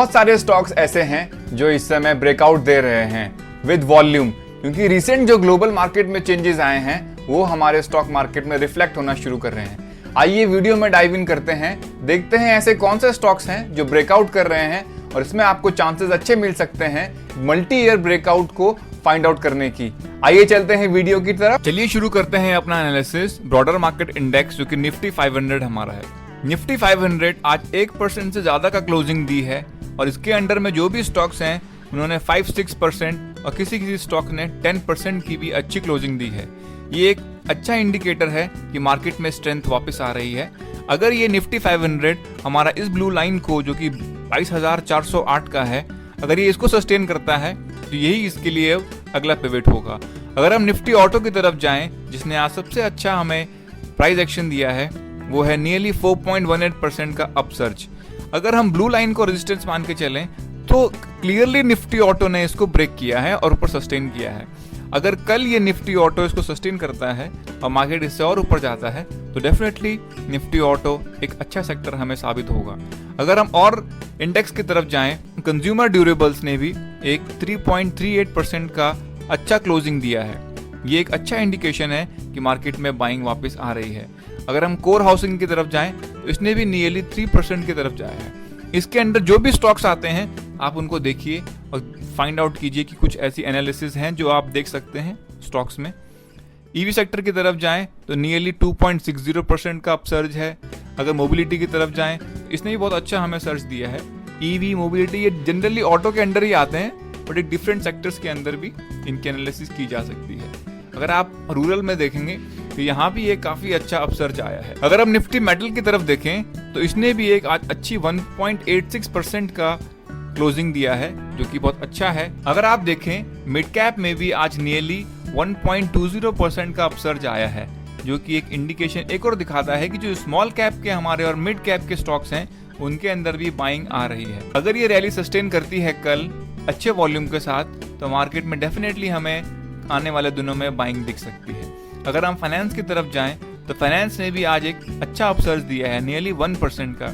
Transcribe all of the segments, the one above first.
बहुत सारे स्टॉक्स ऐसे हैं जो इस समय ब्रेकआउट दे रहे हैं विद वॉल्यूम, क्योंकि रिसेंट जो ग्लोबल मार्केट में चेंजेस आए हैं वो हमारे स्टॉक मार्केट में रिफ्लेक्ट होना शुरू कर रहे हैं। आइए वीडियो में डाइव इन करते हैं, देखते हैं ऐसे कौन से स्टॉक्स हैं जो ब्रेकआउट कर रहे हैं और इसमें आपको चांसेस अच्छे मिल सकते हैं मल्टी ईयर ब्रेकआउट को फाइंड आउट करने की। आइए चलते हैं वीडियो की तरफ। चलिए शुरू करते हैं अपना एनालिसिस ब्रॉडर मार्केट इंडेक्स जो कि निफ्टी 500 हमारा है। निफ्टी 500 आज 1% से ज्यादा का क्लोजिंग दी है और इसके अंडर में जो भी स्टॉक्स हैं उन्होंने 5-6% और किसी स्टॉक ने 10% की भी अच्छी क्लोजिंग दी है। ये एक अच्छा इंडिकेटर है कि मार्केट में स्ट्रेंथ वापस आ रही है। अगर ये निफ्टी 500 हमारा इस ब्लू लाइन को जो कि 22,408 का है, अगर ये इसको सस्टेन करता है तो यही इसके लिए अगला पिवट होगा। अगर हम निफ्टी ऑटो की तरफ जाएं, जिसने आज सबसे अच्छा हमें प्राइस एक्शन दिया है, वो है नियरली 4.18% का अपसर्ज। अगर हम ब्लू लाइन को रेजिस्टेंस मान के चलें तो क्लियरली निफ्टी ऑटो ने इसको ब्रेक किया है और ऊपर सस्टेन किया है। अगर कल ये निफ्टी ऑटो इसको सस्टेन करता है और मार्केट इससे और ऊपर जाता है तो डेफिनेटली निफ्टी ऑटो एक अच्छा सेक्टर हमें साबित होगा। अगर हम और इंडेक्स की तरफ जाएं, कंज्यूमर ड्यूरेबल्स ने भी एक 3.38% का अच्छा क्लोजिंग दिया है। ये एक अच्छा इंडिकेशन है कि मार्केट में बाइंग वापस आ रही है। अगर हम कोर हाउसिंग की तरफ जाएं तो इसने भी नियरली 3% की तरफ जाया है। इसके अंदर जो भी स्टॉक्स आते हैं आप उनको देखिए और फाइंड आउट कीजिए कि कुछ ऐसी एनालिसिस हैं जो आप देख सकते हैं स्टॉक्स में। ईवी सेक्टर की तरफ जाएं तो नियरली 2.60% का अपसर्ज है। अगर मोबिलिटी की तरफ जाएं इसने भी बहुत अच्छा हमें सर्च दिया है। ईवी मोबिलिटी ये जनरली ऑटो के अंडर ही आते हैं, बट एक डिफरेंट सेक्टर्स के अंदर भी इनकी एनालिसिस की जा सकती है। अगर आप रूरल में देखेंगे तो यहाँ भी एक काफी अच्छा अपसर्ज आया है। अगर हम निफ्टी मेटल की तरफ देखें तो इसने भी एक आज अच्छी 1.86% का क्लोजिंग दिया है, जो कि बहुत अच्छा है। अगर आप देखें मिड कैप में भी आज नियरली 1.20% का अपसर्ज आया है, जो कि एक इंडिकेशन एक और दिखाता है कि जो स्मॉल कैप के हमारे और मिड कैप के स्टॉक्स हैं उनके अंदर भी बाइंग आ रही है। अगर ये रैली सस्टेन करती है कल अच्छे वॉल्यूम के साथ तो मार्केट में डेफिनेटली हमें आने वाले दिनों में बाइंग दिख सकती है। अगर हम फाइनेंस की तरफ जाएं तो फाइनेंस ने भी आज एक अच्छा अपसर्ज दिया है नियरली 1% का।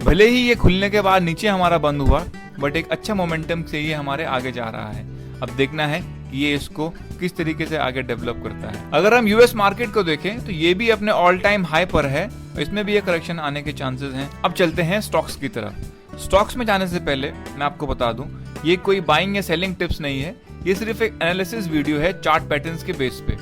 भले ही ये खुलने के बाद नीचे हमारा बंद हुआ, बट एक अच्छा मोमेंटम से ये हमारे आगे जा रहा है। अब देखना है कि ये इसको किस तरीके से आगे डेवलप करता है। अगर हम यूएस मार्केट को देखें तो ये भी अपने ऑल टाइम हाई पर है और इसमें भी एक करेक्शन आने के चांसेस हैं। अब चलते हैं स्टॉक्स की तरफ। स्टॉक्स में जाने से पहले मैं आपको बता दूं, ये कोई बाइंग या सेलिंग टिप्स नहीं है, ये सिर्फ एक एनालिसिस वीडियो है चार्ट पैटर्न्स के बेस पे।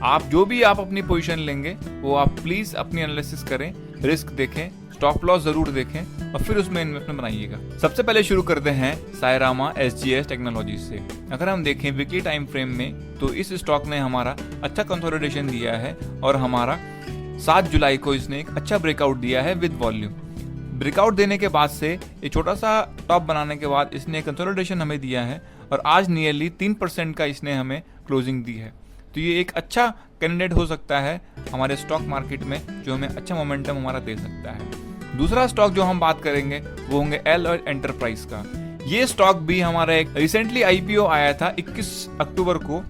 आप जो भी आप अपनी पोजीशन लेंगे वो आप प्लीज अपनी एनालिसिस करें, रिस्क देखें, स्टॉप लॉस जरूर देखें और फिर उसमें इन्वेस्टमेंट बनाइएगा। सबसे पहले शुरू करते हैं सायरामा SGS टेक्नोलॉजीज से। अगर हम देखें वीकली टाइम फ्रेम में तो इस स्टॉक ने हमारा अच्छा कंसोलिडेशन दिया है और हमारा 7 जुलाई को इसने एक अच्छा ब्रेकआउट दिया है विद वॉल्यूम। ब्रेकआउट देने के बाद से एक छोटा सा टॉप बनाने के बाद इसने कंसोलिडेशन हमें दिया है और आज नियरली 3% का इसने हमें क्लोजिंग दी है। तो ये एक अच्छा कैंडिडेट हो सकता है हमारे स्टॉक मार्केट में जो हमें अच्छा मोमेंटम हमारा दे सकता है। दूसरा स्टॉक जो हम बात करेंगे वो होंगे एलॉयड एंटरप्राइज का। ये स्टॉक भी हमारा एक रिसेंटली IPO आया था 21 अक्टूबर को,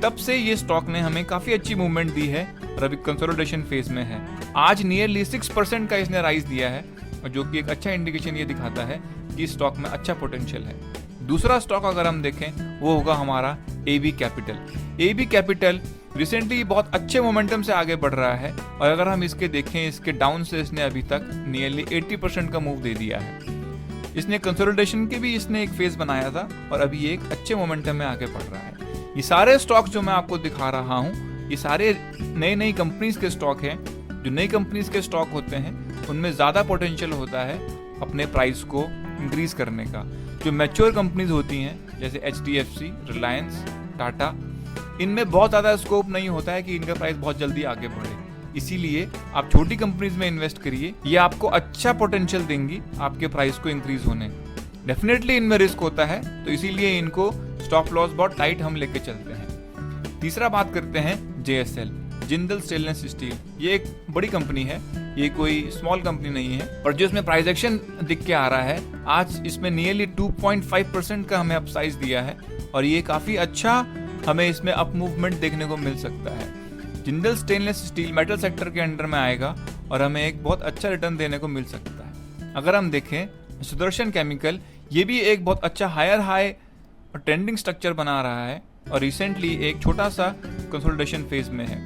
तब से ये स्टॉक ने हमें काफी अच्छी मूवमेंट दी है और अभी कंसोलिडेशन फेज में है। आज नियरली 6% का इसने राइज दिया है और जो कि एक अच्छा इंडिकेशन ये दिखाता है कि स्टॉक में अच्छा पोटेंशियल है। दूसरा स्टॉक अगर हम देखें वो होगा हमारा AB capital. AB capital recently बहुत अच्छे मोमेंटम से आगे बढ़ रहा है और अगर हम इसके देखें इसके डाउन से इसने अभी तक नियरली 80% का मूव दे दिया है। इसने कंसोलिडेशन के भी इसने एक फेज बनाया था और अभी ये एक अच्छे मोमेंटम में आगे बढ़ रहा है। ये सारे स्टॉक्स जो मैं आपको दिखा रहा हूँ ये सारे नई कंपनीज के स्टॉक हैं। जो नई कंपनीज के स्टॉक होते हैं उनमें ज्यादा पोटेंशियल होता है अपने प्राइस को इंक्रीज करने का। जो मैच्योर कंपनीज होती हैं जैसे HDFC, रिलायंस, टाटा, इनमें बहुत ज़्यादा स्कोप नहीं होता है कि इनका प्राइस बहुत जल्दी आगे बढ़े। इसीलिए आप छोटी कंपनीज में इन्वेस्ट करिए, ये आपको अच्छा पोटेंशियल देंगी आपके प्राइस को इंक्रीज होने। डेफिनेटली इनमें रिस्क होता है तो इसीलिए इनको स्टॉप लॉस बहुत टाइट हम लेके चलते हैं। तीसरा बात करते हैं JSL, जिंदल स्टेनलेस स्टील। ये एक बड़ी कंपनी है, ये कोई स्मॉल कंपनी नहीं है, पर जो इसमें प्राइस एक्शन दिख के आ रहा है आज इसमें नियरली 2.5% का हमें अपसाइज दिया है और ये काफी अच्छा हमें इसमें अप मूवमेंट देखने को मिल सकता है। Jindal stainless steel metal sector के अंडर में आएगा और हमें एक बहुत अच्छा रिटर्न देने को मिल सकता है। अगर हम देखें सुदर्शन केमिकल, ये भी एक बहुत अच्छा हायर हाई और ट्रेंडिंग स्ट्रक्चर बना रहा है और रिसेंटली एक छोटा सा कंसोलिडेशन फेज में है।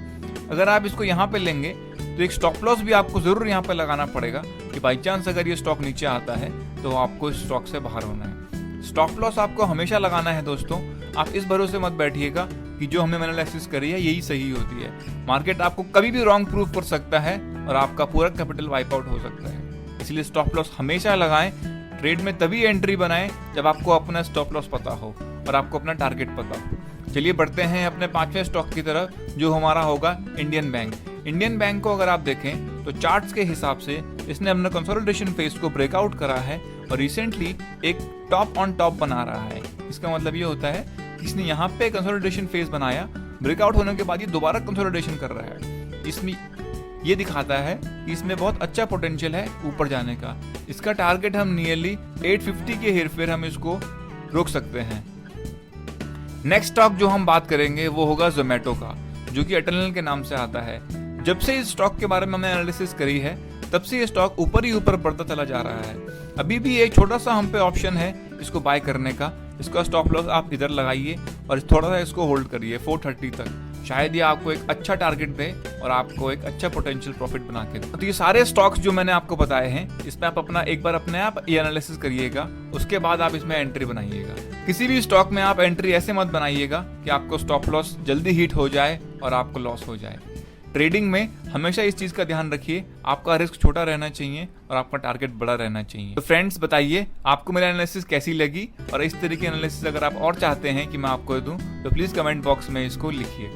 अगर आप इसको यहाँ पे लेंगे तो एक स्टॉप लॉस भी आपको ज़रूर यहाँ पे लगाना पड़ेगा कि बाई चांस अगर ये स्टॉक नीचे आता है तो आपको इस स्टॉक से बाहर होना है। स्टॉप लॉस आपको हमेशा लगाना है दोस्तों। आप इस भरोसे मत बैठिएगा कि जो हमने एनालिसिस करी है यही सही होती है। मार्केट आपको कभी भी रॉन्ग प्रूफ कर सकता है और आपका पूरा कैपिटल वाइप आउट हो सकता है। इसलिए स्टॉप लॉस हमेशा लगाएं। ट्रेड में तभी एंट्री बनाएं जब आपको अपना स्टॉप लॉस पता हो और आपको अपना टारगेट पता हो। चलिए बढ़ते हैं अपने 5वें स्टॉक की तरफ, जो हमारा होगा इंडियन बैंक। इंडियन बैंक को अगर आप देखें तो चार्ट्स के हिसाब से इसने अपना कंसोलिडेशन फेज को ब्रेकआउट करा है और रिसेंटली एक टॉप ऑन टॉप बना रहा है। इसका मतलब ये होता है कि इसने यहाँ पे कंसोलिडेशन फेज बनाया, ब्रेकआउट होने के बाद ये दोबारा कंसोलिडेशन कर रहा है। इसमें ये दिखाता है कि इसमें बहुत अच्छा पोटेंशियल है ऊपर जाने का। इसका टारगेट हम नियरली 850 के हेरफेर हम इसको रोक सकते हैं। नेक्स्ट स्टॉक जो हम बात करेंगे वो होगा जोमेटो का, जो कि एटर्नल के नाम से आता है। जब से इस स्टॉक के बारे में हमने एनालिसिस करी है तब से ये स्टॉक ऊपर ही ऊपर बढ़ता चला जा रहा है। अभी भी एक छोटा सा हम पे ऑप्शन है इसको बाय करने का। इसका स्टॉप लॉस आप इधर लगाइए और थोड़ा सा इसको होल्ड करिए 430 तक। शायद ये आपको एक अच्छा टारगेट दे और आपको एक अच्छा पोटेंशियल प्रॉफिट बना के दे। तो ये सारे स्टॉक्स जो मैंने आपको बताए हैं इसमें आप अपना एक बार अपने आप ये एनालिसिस करिएगा, उसके बाद आप इसमें एंट्री बनाइएगा। किसी भी स्टॉक में आप एंट्री ऐसे मत बनाइएगा कि आपको स्टॉप लॉस जल्दी हिट हो जाए और आपको लॉस हो जाए। ट्रेडिंग में हमेशा इस चीज का ध्यान रखिए, आपका रिस्क छोटा रहना चाहिए और आपका टारगेट बड़ा रहना चाहिए। तो फ्रेंड्स बताइए आपको मेरा एनालिसिस कैसी लगी, और इस तरह की एनालिसिस अगर आप और चाहते हैं कि मैं आपको दूं तो प्लीज कमेंट बॉक्स में इसको लिखिए।